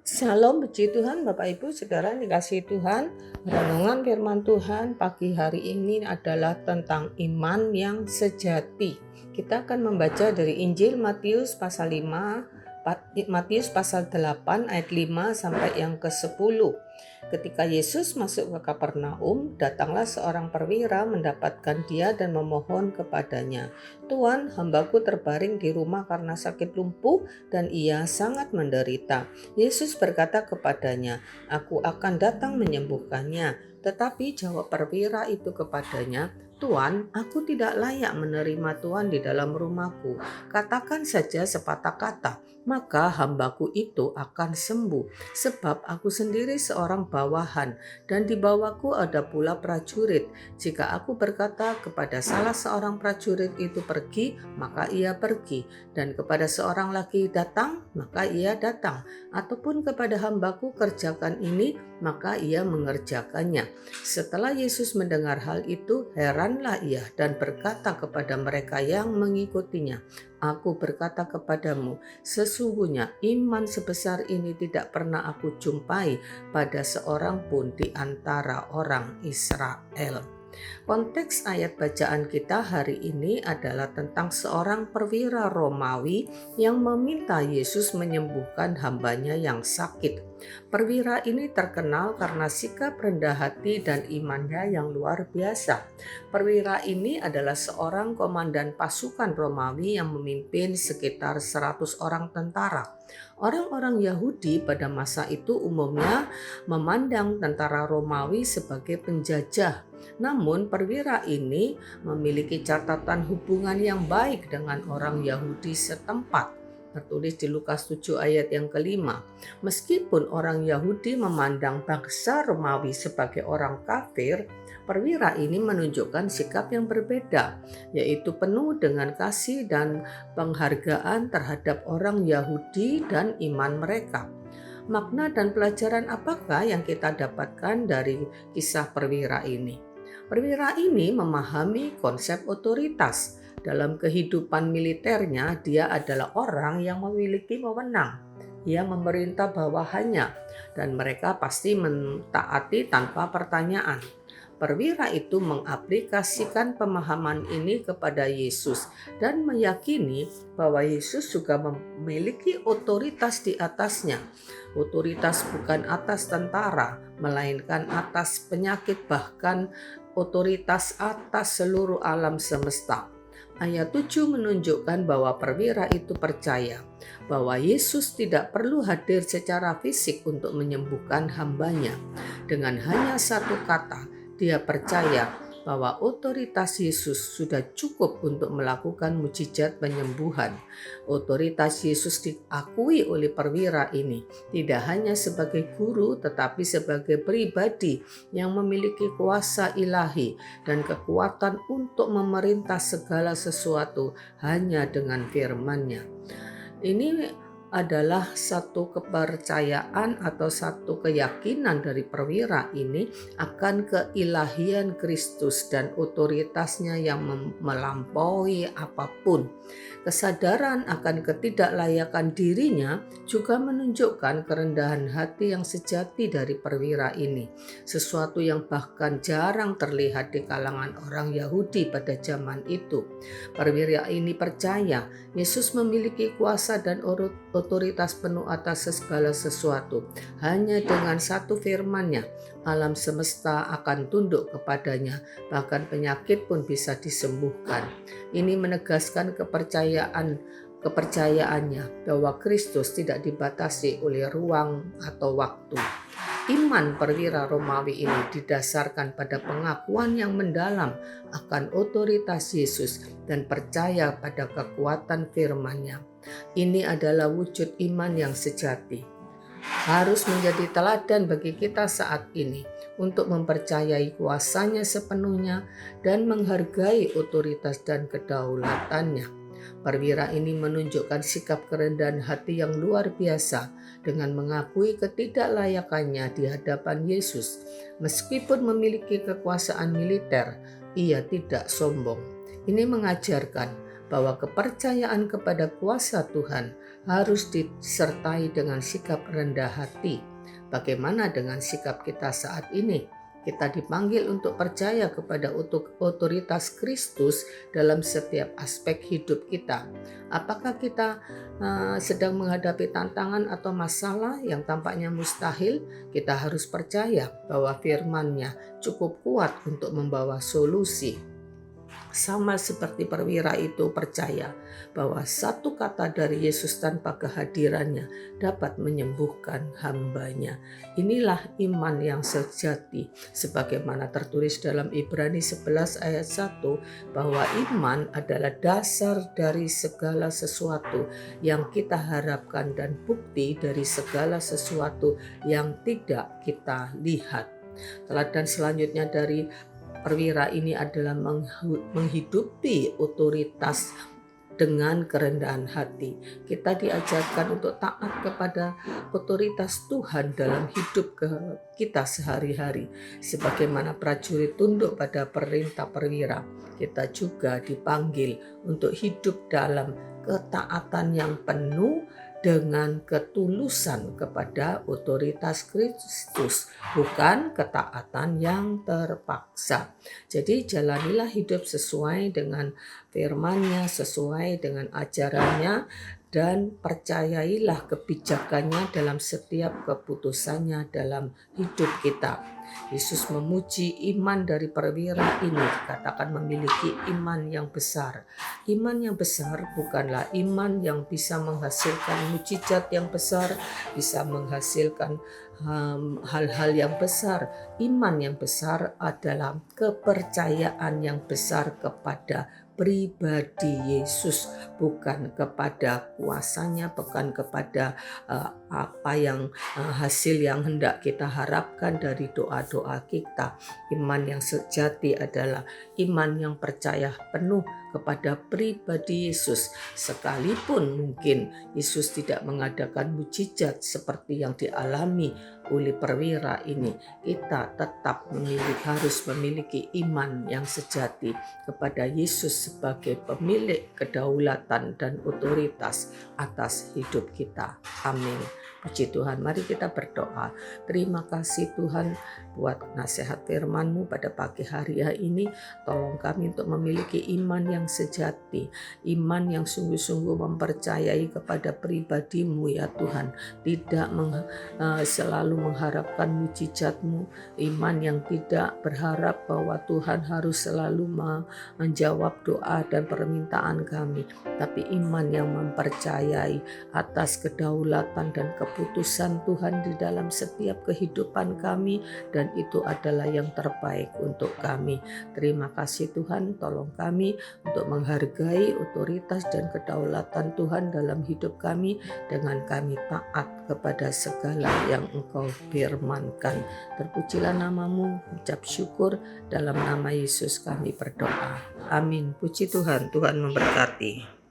Shalom, puji Tuhan, Bapak Ibu, Saudara yang dikasihi Tuhan. Renungan firman Tuhan pagi hari ini adalah tentang iman yang sejati. Kita akan membaca dari Injil Matius pasal 5, Matius pasal 8 ayat 5 sampai yang ke-10. Ketika Yesus masuk ke Kapernaum, datanglah seorang perwira mendapatkan dia dan memohon kepadanya, "Tuan, hambaku terbaring di rumah karena sakit lumpuh dan ia sangat menderita." Yesus berkata kepadanya, "Aku akan datang menyembuhkannya." Tetapi jawab perwira itu kepadanya, "Tuan, aku tidak layak menerima Tuan di dalam rumahku. Katakan saja sepatah kata, maka hambaku itu akan sembuh. Sebab aku sendiri seorang bawahan, dan di bawahku ada pula prajurit. Jika aku berkata kepada salah seorang prajurit itu pergi, maka ia pergi. Dan kepada seorang lagi datang, maka ia datang. Ataupun kepada hambaku kerjakan ini, maka ia mengerjakannya." Setelah Yesus mendengar hal itu, heranlah ia dan berkata kepada mereka yang mengikutinya, "Aku berkata kepadamu, sesungguhnya iman sebesar ini tidak pernah aku jumpai pada seorang pun di antara orang Israel." Konteks ayat bacaan kita hari ini adalah tentang seorang perwira Romawi yang meminta Yesus menyembuhkan hambanya yang sakit. Perwira ini terkenal karena sikap rendah hati dan imannya yang luar biasa. Perwira ini adalah seorang komandan pasukan Romawi yang memimpin sekitar 100 orang tentara. Orang-orang Yahudi pada masa itu umumnya memandang tentara Romawi sebagai penjajah. Namun perwira ini memiliki catatan hubungan yang baik dengan orang Yahudi setempat. Tertulis di Lukas 7 ayat yang kelima. Meskipun orang Yahudi memandang bangsa Romawi sebagai orang kafir, perwira ini menunjukkan sikap yang berbeda, yaitu penuh dengan kasih dan penghargaan terhadap orang Yahudi dan iman mereka. Makna dan pelajaran apakah yang kita dapatkan dari kisah perwira ini? Perwira ini memahami konsep otoritas. Dalam kehidupan militernya, dia adalah orang yang memiliki wewenang. Ia memerintah bawahannya, dan mereka pasti mentaati tanpa pertanyaan. Perwira itu mengaplikasikan pemahaman ini kepada Yesus dan meyakini bahwa Yesus juga memiliki otoritas di atasnya. Otoritas bukan atas tentara, melainkan atas penyakit, bahkan otoritas atas seluruh alam semesta. Ayat 7 menunjukkan bahwa perwira itu percaya bahwa Yesus tidak perlu hadir secara fisik untuk menyembuhkan hambanya. Dengan hanya satu kata, dia percaya bahwa otoritas Yesus sudah cukup untuk melakukan mukjizat penyembuhan. Otoritas Yesus diakui oleh perwira ini tidak hanya sebagai guru, tetapi sebagai pribadi yang memiliki kuasa ilahi dan kekuatan untuk memerintah segala sesuatu hanya dengan firman-Nya. Ini adalah satu kepercayaan atau satu keyakinan dari perwira ini akan keilahian Kristus dan otoritasnya yang melampaui apapun. Kesadaran akan ketidaklayakan dirinya juga menunjukkan kerendahan hati yang sejati dari perwira ini, sesuatu yang bahkan jarang terlihat di kalangan orang Yahudi pada zaman itu. Perwira ini percaya Yesus memiliki kuasa dan otoritas penuh atas segala sesuatu. Hanya dengan satu firman-Nya, alam semesta akan tunduk kepadanya, bahkan penyakit pun bisa disembuhkan. Ini menegaskan kepercayaannya bahwa Kristus tidak dibatasi oleh ruang atau waktu. Iman perwira Romawi ini didasarkan pada pengakuan yang mendalam akan otoritas Yesus dan percaya pada kekuatan firman-Nya. Ini adalah wujud iman yang sejati. Harus menjadi teladan bagi kita saat ini untuk mempercayai kuasanya sepenuhnya dan menghargai otoritas dan kedaulatannya. Perwira ini menunjukkan sikap kerendahan hati yang luar biasa dengan mengakui ketidaklayakannya di hadapan Yesus. Meskipun memiliki kekuasaan militer, ia tidak sombong. Ini mengajarkan bahwa kepercayaan kepada kuasa Tuhan harus disertai dengan sikap rendah hati. Bagaimana dengan sikap kita saat ini? Kita dipanggil untuk percaya kepada otoritas Kristus dalam setiap aspek hidup kita. Apakah kita sedang menghadapi tantangan atau masalah yang tampaknya mustahil? Kita harus percaya bahwa firman-Nya cukup kuat untuk membawa solusi. Sama seperti perwira itu percaya bahwa satu kata dari Yesus tanpa kehadirannya dapat menyembuhkan hambanya. Inilah iman yang sejati, sebagaimana tertulis dalam Ibrani 11 ayat 1, bahwa iman adalah dasar dari segala sesuatu yang kita harapkan dan bukti dari segala sesuatu yang tidak kita lihat. Teladan selanjutnya dari perwira ini adalah menghidupi otoritas dengan kerendahan hati. Kita diajarkan untuk taat kepada otoritas Tuhan dalam hidup kita sehari-hari. Sebagaimana prajurit tunduk pada perintah perwira, kita juga dipanggil untuk hidup dalam ketaatan yang penuh dengan ketulusan kepada otoritas Kristus, bukan ketaatan yang terpaksa. Jadi jalanilah hidup sesuai dengan firman-Nya, sesuai dengan ajarannya, dan percayailah kebijakannya dalam setiap keputusannya dalam hidup kita. Yesus memuji iman dari perwira ini, dikatakan memiliki iman yang besar. Iman yang besar bukanlah iman yang bisa menghasilkan mukjizat yang besar, bisa menghasilkan hal-hal yang besar. Iman yang besar adalah kepercayaan yang besar kepada pribadi Yesus, bukan kepada kuasanya, bukan kepada apa yang hasil yang hendak kita harapkan dari doa-doa kita. Iman yang sejati adalah iman yang percaya penuh kepada pribadi Yesus, sekalipun mungkin Yesus tidak mengadakan mukjizat seperti yang dialami oleh perwira ini. Kita tetap harus memiliki iman yang sejati kepada Yesus sebagai pemilik kedaulatan dan otoritas atas hidup kita. Amin. Puji Tuhan, mari kita berdoa. Terima kasih Tuhan buat nasihat firman-Mu pada pagi hari ini. Tolong kami untuk memiliki iman yang sejati, iman yang sungguh-sungguh mempercayai kepada pribadi-Mu ya Tuhan. Tidak selalu mengharapkan mukjizat-Mu, iman yang tidak berharap bahwa Tuhan harus selalu menjawab doa dan permintaan kami, tapi iman yang mempercayai atas kedaulatan dan keputusan Tuhan di dalam setiap kehidupan kami, dan itu adalah yang terbaik untuk kami. Terima kasih Tuhan, tolong kami untuk menghargai otoritas dan kedaulatan Tuhan dalam hidup kami, dengan kami taat kepada segala yang Engkau firmankan. Terpujilah nama-Mu, ucap syukur, dalam nama Yesus kami berdoa. Amin. Puji Tuhan, Tuhan memberkati.